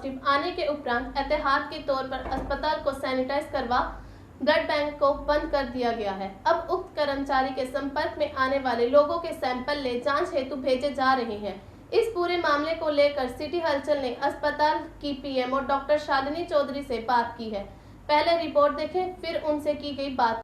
Positive आने के उपरांत एहतियात के तौर पर अस्पताल को सैनिटाइज करवा ब्लड बैंक को बंद कर दिया गया है। अब उक्त कर्मचारी के संपर्क में आने वाले लोगों के सैंपल ले जांच हेतु भेजे जा रहे हैं। इस पूरे मामले को लेकर सिटी हलचल ने अस्पताल की पीएमओ डॉक्टर शालिनी चौधरी से बात की है। पहले रिपोर्ट देखें, फिर उनसे की गई बात।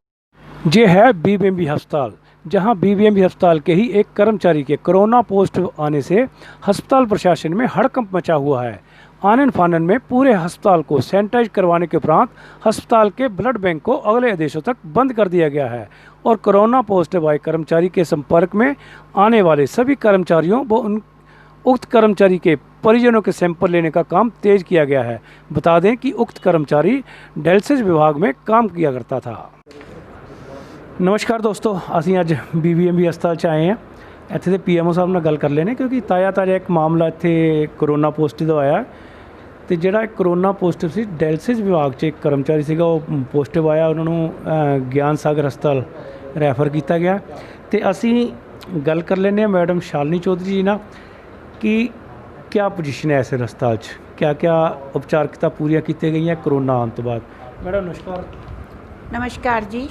ये है बीबीएमबी अस्पताल, जहां बीबीएमबी अस्पताल के ही एक कर्मचारी के कोरोना पॉजिटिव आने से अस्पताल प्रशासन में हड़कंप मचा हुआ है। आनन फानन में पूरे अस्पताल को सैनिटाइज करवाने के उपरांत अस्पताल के ब्लड बैंक को अगले आदेशों तक बंद कर दिया गया है और कोरोना पॉजिटिव आए कर्मचारी के संपर्क में आने वाले सभी कर्मचारियों व उक्त कर्मचारी के परिजनों के सैंपल लेने का काम तेज किया गया है। बता दें कि उक्त कर्मचारी डायलिसिस विभाग में काम किया करता था। नमस्कार दोस्तों, ਅਸੀਂ ਅੱਜ बीबीएमबी ਹਸਪਤਾਲ 'ਚ ਆਏ ਹਾਂ। ਇੱਥੇ ਦੇ ਪੀਐਮਓ ਸਾਹਿਬ ਨਾਲ ਗੱਲ ਕਰ ਲੈਣੇ ਕਿਉਂਕਿ ਤਾਜ਼ਾ ਇੱਕ ਮਾਮਲਾ ਇੱਥੇ ਕਰੋਨਾ ਪੋਜ਼ਿਟਿਵ ਆਇਆ ਤੇ ਜਿਹੜਾ ਕਰੋਨਾ ਪੋਜ਼ਿਟਿਵ ਸੀ ਡਾਇਲਿਸਿਸ ਵਿਭਾਗ 'ਚ ਇੱਕ ਕਰਮਚਾਰੀ ਸੀਗਾ, ਉਹ ਪੋਜ਼ਿਟਿਵ ਆਇਆ। ਉਹਨਾਂ ਨੂੰ ਗਿਆਨ ਸਾਗਰ ਹਸਪਤਾਲ ਰੈਫਰ ਕੀਤਾ ਗਿਆ ਤੇ ਅਸੀਂ ਗੱਲ ਕਰ ਲੈਂਦੇ ਹਾਂ ਮੈਡਮ ਸ਼ਾਲਿਨੀ ਚੌਧਰੀ ਜੀ ਨਾਲ कि क्या पोजीशन है ऐसे अस्पताल क्या क्या उपचारिकता पूरी की गई हैं कोरोना आने तो बाद। मैडम नमस्कार। नमस्कार जी।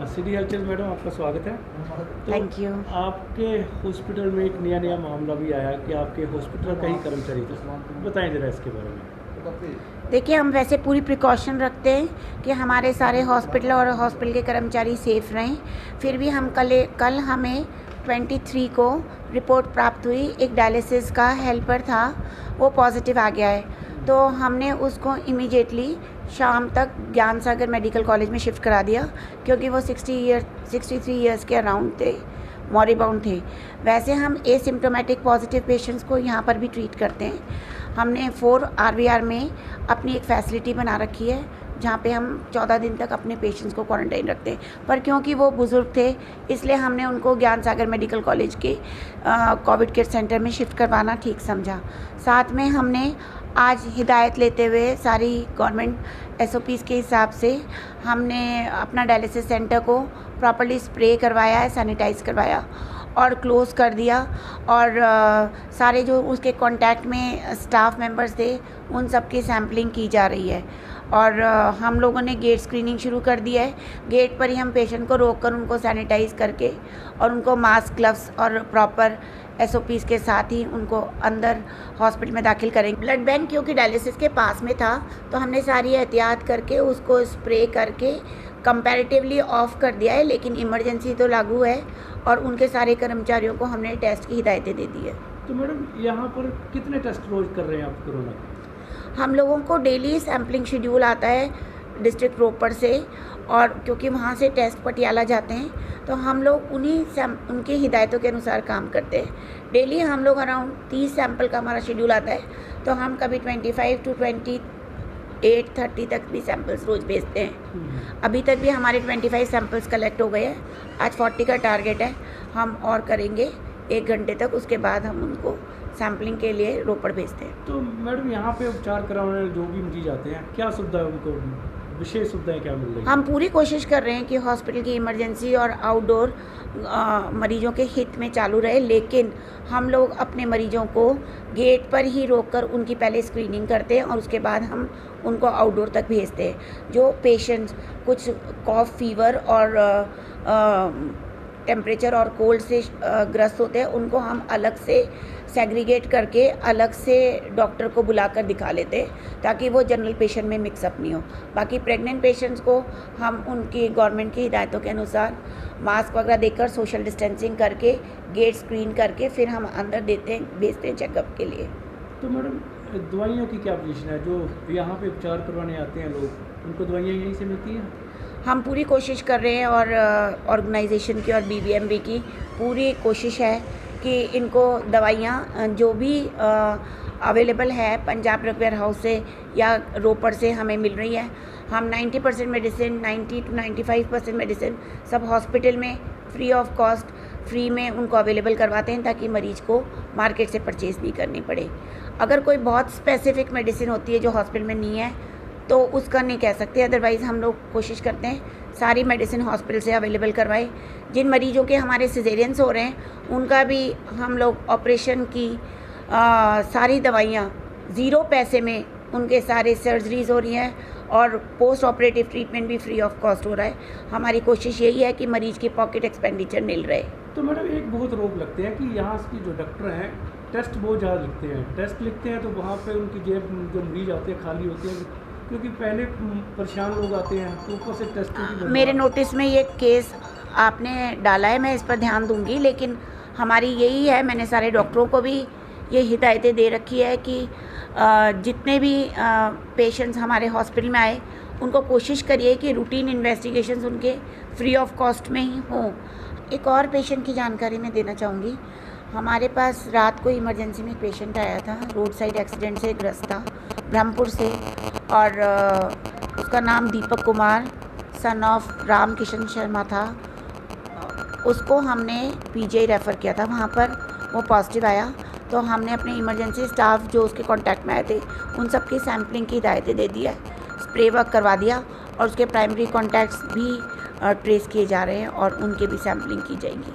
सिटी हलचल मैडम, आपका स्वागत है। Thank you. आपके हॉस्पिटल में एक नया मामला भी आया कि आपके हॉस्पिटल का ही कर्मचारी था, बताएं ज़रा इसके बारे में। देखिए, हम वैसे पूरी प्रिकॉशन रखते हैं कि हमारे सारे हॉस्पिटल और हॉस्पिटल के कर्मचारी सेफ रहें। फिर भी हम कल हमें 23 को रिपोर्ट प्राप्त हुई, एक डायलिसिस का हेल्पर था, वो पॉजिटिव आ गया है। तो हमने उसको इमीडिएटली शाम तक ज्ञान सागर मेडिकल कॉलेज में शिफ्ट करा दिया क्योंकि वो 63 ईयर्स के अराउंड थे, मॉरिबाउंड थे। वैसे हम एसिम्प्टोमेटिक पॉजिटिव पेशेंट्स को यहाँ पर भी ट्रीट करते हैं। हमने 4 RVR में अपनी एक फैसिलिटी बना रखी है जहाँ पे हम 14 दिन तक अपने पेशेंट्स को क्वारंटाइन रखते हैं, पर क्योंकि वो बुज़ुर्ग थे इसलिए हमने उनको ज्ञान सागर मेडिकल कॉलेज के कोविड केयर सेंटर में शिफ्ट करवाना ठीक समझा। साथ में हमने आज हिदायत लेते हुए सारी गवर्नमेंट SOPs के हिसाब से हमने अपना डायलिसिस सेंटर को प्रॉपर्ली स्प्रे करवाया है, सैनिटाइज़ करवाया और क्लोज़ कर दिया। और सारे जो उसके कांटेक्ट में स्टाफ मेंबर्स थे उन सब की सैम्पलिंग की जा रही है। और हम लोगों ने गेट स्क्रीनिंग शुरू कर दी है। गेट पर ही हम पेशेंट को रोककर उनको सैनिटाइज़ करके और उनको मास्क, ग्लव्स और प्रॉपर SOPs के साथ ही उनको अंदर हॉस्पिटल में दाखिल करेंगे। ब्लड बैंक क्योंकि डायलिसिस के पास में था तो हमने सारी एहतियात करके उसको स्प्रे करके कंपैरेटिवली ऑफ कर दिया है, लेकिन इमरजेंसी तो लागू है और उनके सारे कर्मचारियों को हमने टेस्ट की हिदायतें दे दी है। तो मैडम यहाँ पर कितने टेस्ट रोज कर रहे हैं आप कोरोना के? हम लोगों को डेली सैम्पलिंग शेड्यूल आता है डिस्ट्रिक्ट रोपड़ से, और क्योंकि वहाँ से टेस्ट पटियाला जाते हैं तो हम लोग उनकी हिदायतों के अनुसार काम करते हैं। डेली हम लोग अराउंड 30 सैंपल का हमारा शेड्यूल आता है, तो हम कभी 25 to 28, 30 तक भी सैंपल्स रोज़ भेजते हैं। अभी तक भी हमारे 25 सैंपल्स कलेक्ट हो गए हैं। आज 40 का टारगेट है, हम और करेंगे 1 घंटे तक, उसके बाद हम उनको सैम्पलिंग के लिए रोपड़ भेजते हैं। तो मैडम यहाँ पे उपचार कराने जो भी मरीज आते हैं, क्या सुविधा उनको, विशेष सुविधाएं क्या मिल रही हैं? हम पूरी कोशिश कर रहे हैं कि हॉस्पिटल की इमरजेंसी और आउटडोर मरीजों के हित में चालू रहे, लेकिन हम लोग अपने मरीजों को गेट पर ही रोककर उनकी पहले स्क्रीनिंग करते हैं और उसके बाद हम उनको आउटडोर तक भेजते हैं। जो पेशेंट्स कुछ कॉफ, फीवर और टेम्परेचर और कोल्ड से ग्रस्त होते हैं उनको हम अलग से सेग्रीगेट करके अलग से डॉक्टर को बुलाकर दिखा लेते हैं ताकि वो जनरल पेशेंट में मिक्सअप नहीं हो। बाकी प्रेग्नेंट पेशेंट्स को हम उनकी गवर्नमेंट की हिदायतों के अनुसार मास्क वगैरह देकर सोशल डिस्टेंसिंग करके गेट स्क्रीन करके फिर हम अंदर भेजते हैं चेकअप के लिए। तो मैडम दवाइयों की क्या पोजीशन है? जो यहाँ पे उपचार करवाने आते हैं लोग, उनको दवाइयाँ यहीं से मिलती हैं? हम पूरी कोशिश कर रहे हैं और ऑर्गेनाइजेशन की और BBMB की पूरी कोशिश है कि इनको दवाइयाँ जो भी अवेलेबल है पंजाब ड्रग वेयर हाउस से या रोपड़ से हमें मिल रही है। हम 90% मेडिसिन, 90 to 95% मेडिसिन सब हॉस्पिटल में फ्री ऑफ कॉस्ट, फ्री में उनको अवेलेबल करवाते हैं ताकि मरीज़ को मार्केट से परचेज़ नहीं करनी पड़े। अगर कोई बहुत स्पेसिफिक मेडिसिन होती है जो हॉस्पिटल में नहीं है तो उसका नहीं कह सकते, अदरवाइज़ हम लोग कोशिश करते हैं सारी मेडिसिन हॉस्पिटल से अवेलेबल करवाएं। जिन मरीजों के हमारे सिजेरियंस हो रहे हैं उनका भी हम लोग ऑपरेशन की सारी दवाइयाँ ज़ीरो पैसे में उनके सारे सर्जरीज हो रही हैं और पोस्ट ऑपरेटिव ट्रीटमेंट भी फ्री ऑफ कॉस्ट हो रहा है। हमारी कोशिश यही है कि मरीज़ की पॉकेट एक्सपेंडिचर निल रहे। तो मैडम एक बहुत रोग लगते हैं कि यहाँ की जो डॉक्टर हैं टेस्ट बहुत ज़्यादा लिखते हैं, टेस्ट लिखते हैं तो वहाँ पे उनकी जेब जो मरीज आते हैं खाली होती है, क्योंकि पहले परेशान लोग आते हैं तो ऊपर से टेस्ट मेरे नोटिस में ये केस आपने डाला है, मैं इस पर ध्यान दूंगी, लेकिन हमारी यही है, मैंने सारे डॉक्टरों को भी ये हिदायतें दे रखी है कि जितने भी पेशेंट्स हमारे हॉस्पिटल में आए उनको कोशिश करिए कि रूटीन इन्वेस्टिगेशंस उनके फ्री ऑफ कॉस्ट में ही हों। एक और पेशेंट की जानकारी मैं देना चाहूँगी। हमारे पास रात को इमरजेंसी में एक पेशेंट आया था, रोड साइड एक्सीडेंट से ग्रस्त था, ब्रह्मपुर से, और उसका नाम दीपक कुमार सन ऑफ राम किशन शर्मा था। उसको हमने पीजीआई रेफ़र किया था, वहाँ पर वो पॉजिटिव आया तो हमने अपने इमरजेंसी स्टाफ जो उसके कांटेक्ट में आए थे उन सब की सैम्पलिंग की हिदायतें दे दी है, स्प्रे वर्क करवा दिया और उसके प्राइमरी कॉन्टैक्ट्स भी ट्रेस किए जा रहे हैं और उनके भी सैम्पलिंग की जाएगी।